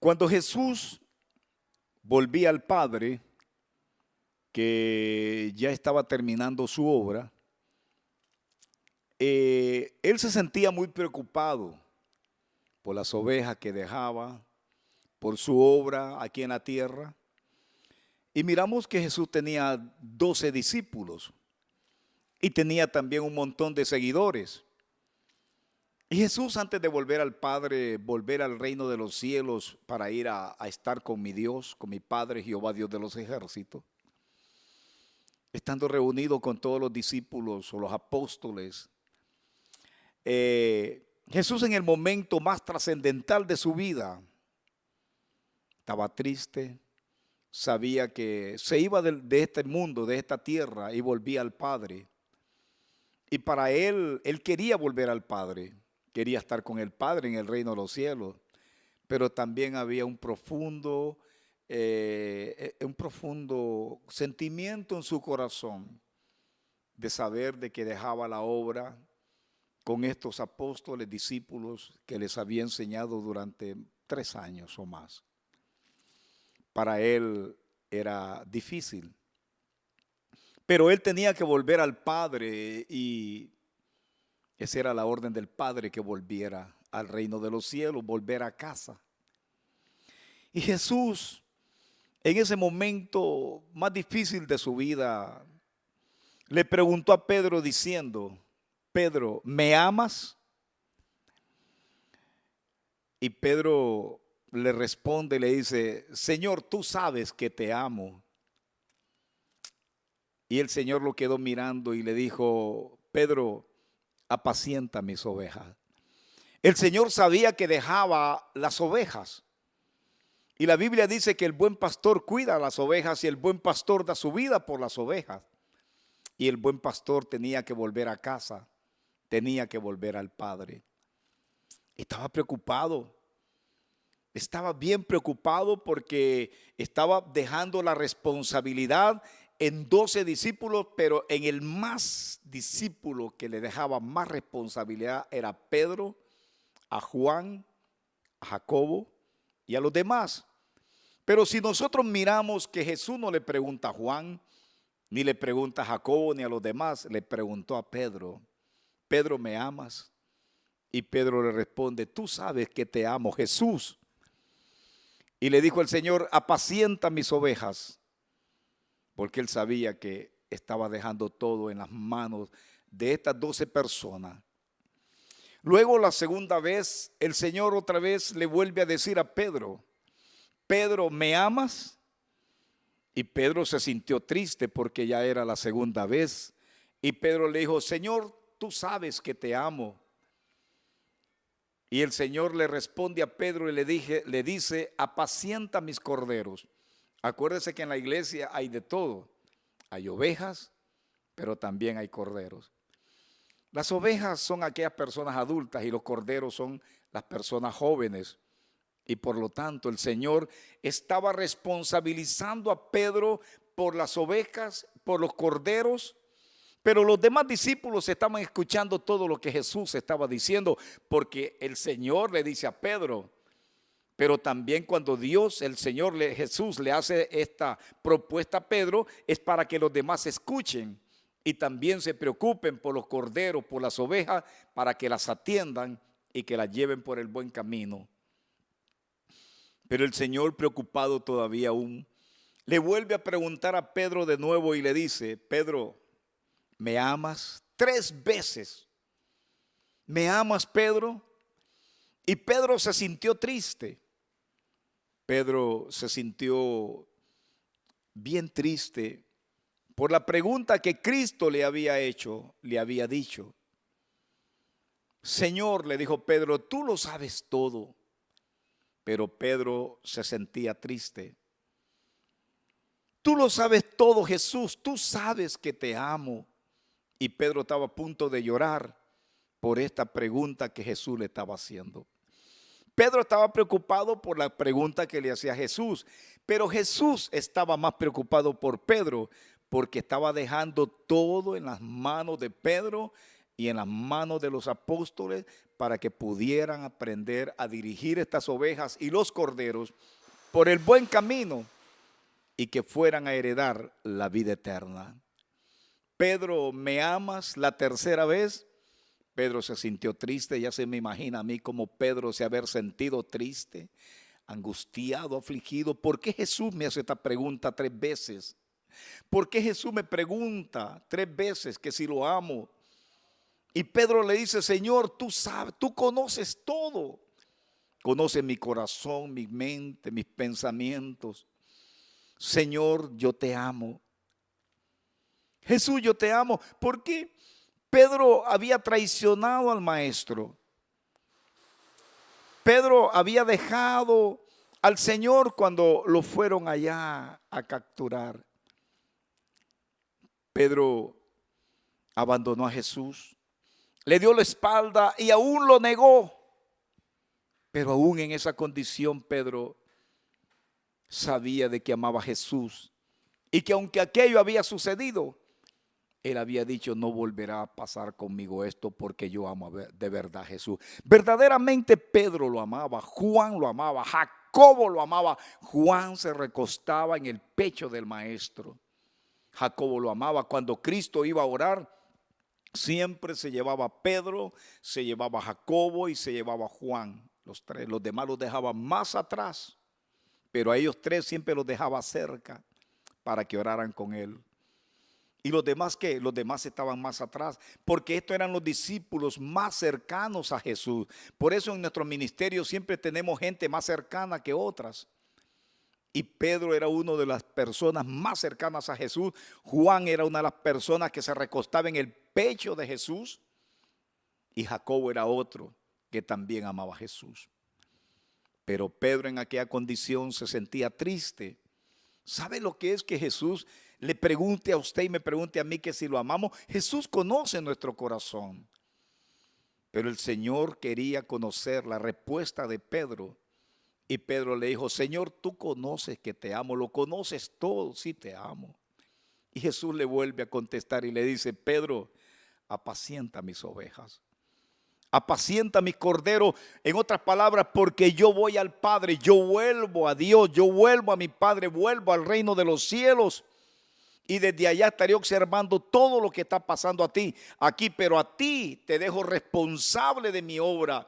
Cuando Jesús volvía al Padre, que ya estaba terminando su obra, él se sentía muy preocupado por las ovejas que dejaba, por su obra aquí en la tierra. Y miramos que Jesús tenía 12 discípulos y tenía también un montón de seguidores. Y Jesús, antes de volver al Padre, volver al reino de los cielos para ir a estar con mi Dios, con mi Padre Jehová Dios de los ejércitos, estando reunido con todos los discípulos o los apóstoles, Jesús, en el momento más trascendental de su vida, estaba triste, sabía que se iba de este mundo, de esta tierra, y volvía al Padre. Y para él quería volver al Padre, quería estar con el Padre en el reino de los cielos, pero también había un profundo sentimiento en su corazón de saber de que dejaba la obra con estos apóstoles, discípulos que les había enseñado durante 3 años o más. Para él era difícil, pero él tenía que volver al Padre y esa era la orden del Padre, que volviera al reino de los cielos, volver a casa. Y Jesús, en ese momento más difícil de su vida, le preguntó a Pedro diciendo: Pedro, ¿me amas? Y Pedro le responde y le dice: Señor, tú sabes que te amo. Y el Señor lo quedó mirando y le dijo: Pedro, apacienta mis ovejas. El Señor sabía que dejaba las ovejas. Y la Biblia dice que el buen pastor cuida a las ovejas y el buen pastor da su vida por las ovejas. Y el buen pastor tenía que volver a casa, tenía que volver al Padre. Estaba preocupado, estaba bien preocupado porque estaba dejando la responsabilidad en 12 discípulos, pero en el más discípulo que le dejaba más responsabilidad era Pedro, a Juan, a Jacobo y a los demás. Pero si nosotros miramos que Jesús no le pregunta a Juan, ni le pregunta a Jacobo, ni a los demás, le preguntó a Pedro: Pedro, ¿me amas? Y Pedro le responde: tú sabes que te amo, Jesús. Y le dijo el Señor: apacienta mis ovejas, porque él sabía que estaba dejando todo en las manos de estas 12 personas. Luego, la segunda vez, el Señor otra vez le vuelve a decir a Pedro: Pedro, ¿me amas? Y Pedro se sintió triste porque ya era la segunda vez. Y Pedro le dijo: Señor, tú sabes que te amo. Y el Señor le responde a Pedro y le dice: apacienta mis corderos. Acuérdese que en la iglesia hay de todo. Hay ovejas, pero también hay corderos. Las ovejas son aquellas personas adultas y los corderos son las personas jóvenes. Y por lo tanto el Señor estaba responsabilizando a Pedro por las ovejas, por los corderos. Pero los demás discípulos estaban escuchando todo lo que Jesús estaba diciendo, porque el Señor le dice a Pedro, pero también cuando Dios, el Señor, Jesús le hace esta propuesta a Pedro, es para que los demás escuchen y también se preocupen por los corderos, por las ovejas, para que las atiendan y que las lleven por el buen camino. Pero el Señor, preocupado todavía aún, le vuelve a preguntar a Pedro de nuevo y le dice: Pedro, ¿me amas? 3 veces. ¿Me amas, Pedro? Y Pedro se sintió triste. Pedro se sintió bien triste por la pregunta que Cristo le había hecho, le había dicho. Señor, le dijo Pedro, tú lo sabes todo. Pero Pedro se sentía triste. Tú lo sabes todo, Jesús, tú sabes que te amo. Y Pedro estaba a punto de llorar por esta pregunta que Jesús le estaba haciendo. Pedro estaba preocupado por la pregunta que le hacía Jesús, pero Jesús estaba más preocupado por Pedro, porque estaba dejando todo en las manos de Pedro y en las manos de los apóstoles para que pudieran aprender a dirigir estas ovejas y los corderos por el buen camino y que fueran a heredar la vida eterna. Pedro, ¿me amas? La tercera vez, Pedro se sintió triste. Ya se me imagina a mí como Pedro se haber sentido triste, angustiado, afligido. ¿Por qué Jesús me hace esta pregunta 3 veces? ¿Por qué Jesús me pregunta 3 veces que si lo amo? Y Pedro le dice, Señor, tú sabes, tú conoces todo. Conoces mi corazón, mi mente, mis pensamientos. Señor, yo te amo. Jesús, yo te amo. ¿Por qué? Pedro había traicionado al maestro. Pedro había dejado al Señor cuando lo fueron allá a capturar. Pedro abandonó a Jesús, le dio la espalda y aún lo negó. Pero aún en esa condición Pedro sabía de que amaba a Jesús y que aunque aquello había sucedido, él había dicho, no volverá a pasar conmigo esto porque yo amo de verdad a Jesús. Verdaderamente Pedro lo amaba, Juan lo amaba, Jacobo lo amaba. Juan se recostaba en el pecho del maestro. Jacobo lo amaba. Cuando Cristo iba a orar, siempre se llevaba a Pedro, se llevaba a Jacobo y se llevaba a Juan. Los tres, los demás los dejaba más atrás, pero a ellos 3 siempre los dejaba cerca para que oraran con él. ¿Y los demás qué? Los demás estaban más atrás, porque estos eran los discípulos más cercanos a Jesús. Por eso en nuestro ministerio siempre tenemos gente más cercana que otras. Y Pedro era una de las personas más cercanas a Jesús. Juan era una de las personas que se recostaba en el pecho de Jesús. Y Jacobo era otro que también amaba a Jesús. Pero Pedro en aquella condición se sentía triste. ¿Sabe lo que es que Jesús le pregunte a usted y me pregunte a mí que si lo amamos? Jesús conoce nuestro corazón. Pero el Señor quería conocer la respuesta de Pedro. Y Pedro le dijo, Señor, tú conoces que te amo, lo conoces todo, sí te amo. Y Jesús le vuelve a contestar y le dice, Pedro, apacienta mis ovejas. Apacienta mis corderos, en otras palabras, porque yo voy al Padre, yo vuelvo a Dios, yo vuelvo a mi Padre, vuelvo al reino de los cielos. Y desde allá estaré observando todo lo que está pasando a ti, aquí, pero a ti te dejo responsable de mi obra.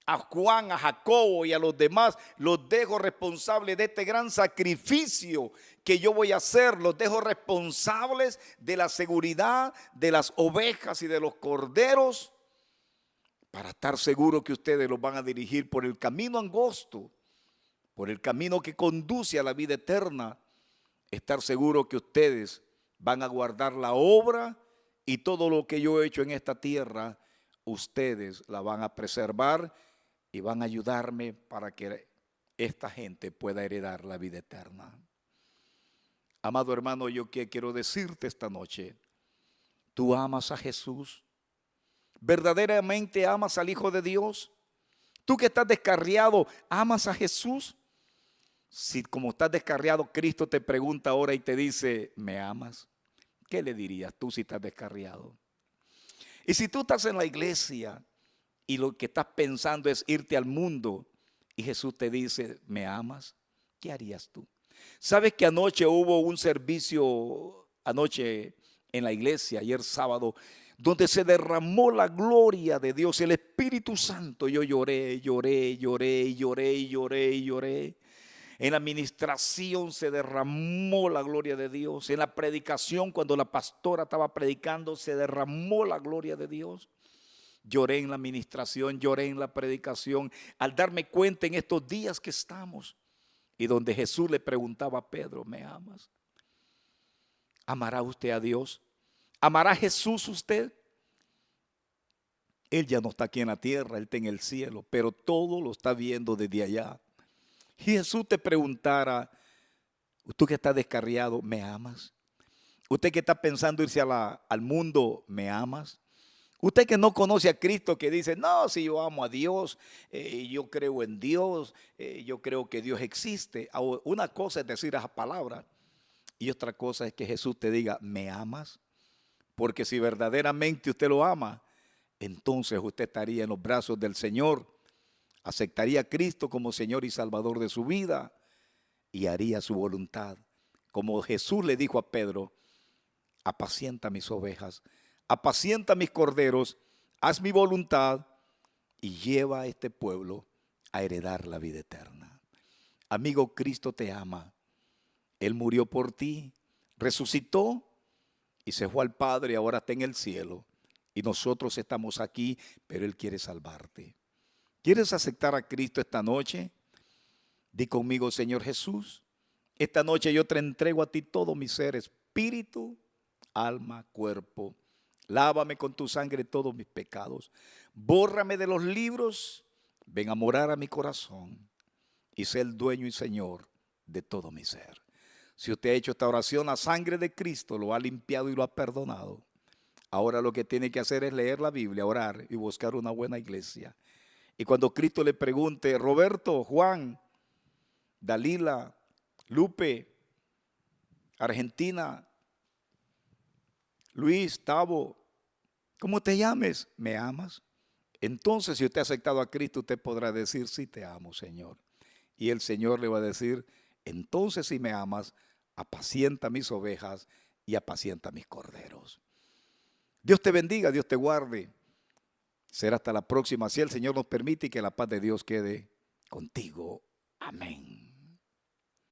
A Juan, a Jacobo y a los demás los dejo responsables de este gran sacrificio que yo voy a hacer. Los dejo responsables de la seguridad de las ovejas y de los corderos, para estar seguro que ustedes los van a dirigir por el camino angosto, por el camino que conduce a la vida eterna. Estar seguro que ustedes van a guardar la obra y todo lo que yo he hecho en esta tierra, ustedes la van a preservar y van a ayudarme para que esta gente pueda heredar la vida eterna. Amado hermano, yo quiero decirte esta noche, ¿tú amas a Jesús? ¿Verdaderamente amas al Hijo de Dios? Tú que estás descarriado, ¿amas a Jesús? Si como estás descarriado, Cristo te pregunta ahora y te dice, ¿me amas? ¿Qué le dirías tú si estás descarriado? Y si tú estás en la iglesia y lo que estás pensando es irte al mundo y Jesús te dice, ¿me amas? ¿Qué harías tú? ¿Sabes que anoche hubo un servicio, anoche en la iglesia, ayer sábado, donde se derramó la gloria de Dios, el Espíritu Santo? Yo lloré, lloré, lloré, lloré, lloré, lloré. En la administración se derramó la gloria de Dios. En la predicación, cuando la pastora estaba predicando, se derramó la gloria de Dios. Lloré en la administración, lloré en la predicación, al darme cuenta en estos días que estamos. Y donde Jesús le preguntaba a Pedro, ¿me amas? ¿Amará usted a Dios? ¿Amará Jesús usted? Él ya no está aquí en la tierra, Él está en el cielo, pero todo lo está viendo desde allá. Y Jesús te preguntara, tú que estás descarriado, ¿me amas? Usted que está pensando irse al mundo, ¿me amas? Usted que no conoce a Cristo, que dice, no, si yo amo a Dios, yo creo en Dios, yo creo que Dios existe. Una cosa es decir esa palabra y otra cosa es que Jesús te diga, ¿me amas? Porque si verdaderamente usted lo ama, entonces usted estaría en los brazos del Señor, aceptaría a Cristo como Señor y Salvador de su vida y haría su voluntad. Como Jesús le dijo a Pedro, apacienta mis ovejas, apacienta mis corderos, haz mi voluntad y lleva a este pueblo a heredar la vida eterna. Amigo, Cristo te ama. Él murió por ti, resucitó y se fue al Padre, ahora está en el cielo. Y nosotros estamos aquí, pero Él quiere salvarte. ¿Quieres aceptar a Cristo esta noche? Di conmigo, Señor Jesús, esta noche yo te entrego a ti todo mi ser, espíritu, alma, cuerpo. Lávame con tu sangre todos mis pecados. Bórrame de los libros. Ven a morar a mi corazón y sé el dueño y Señor de todo mi ser. Si usted ha hecho esta oración, la sangre de Cristo lo ha limpiado y lo ha perdonado. Ahora lo que tiene que hacer es leer la Biblia, orar y buscar una buena iglesia. Y cuando Cristo le pregunte, Roberto, Juan, Dalila, Lupe, Argentina, Luis, Tavo, ¿cómo te llames? ¿Me amas? Entonces, si usted ha aceptado a Cristo, usted podrá decir, sí te amo, Señor. Y el Señor le va a decir, entonces si me amas, apacienta mis ovejas y apacienta mis corderos. Dios te bendiga, Dios te guarde. Será hasta la próxima, si el Señor nos permite, y que la paz de Dios quede contigo. Amén.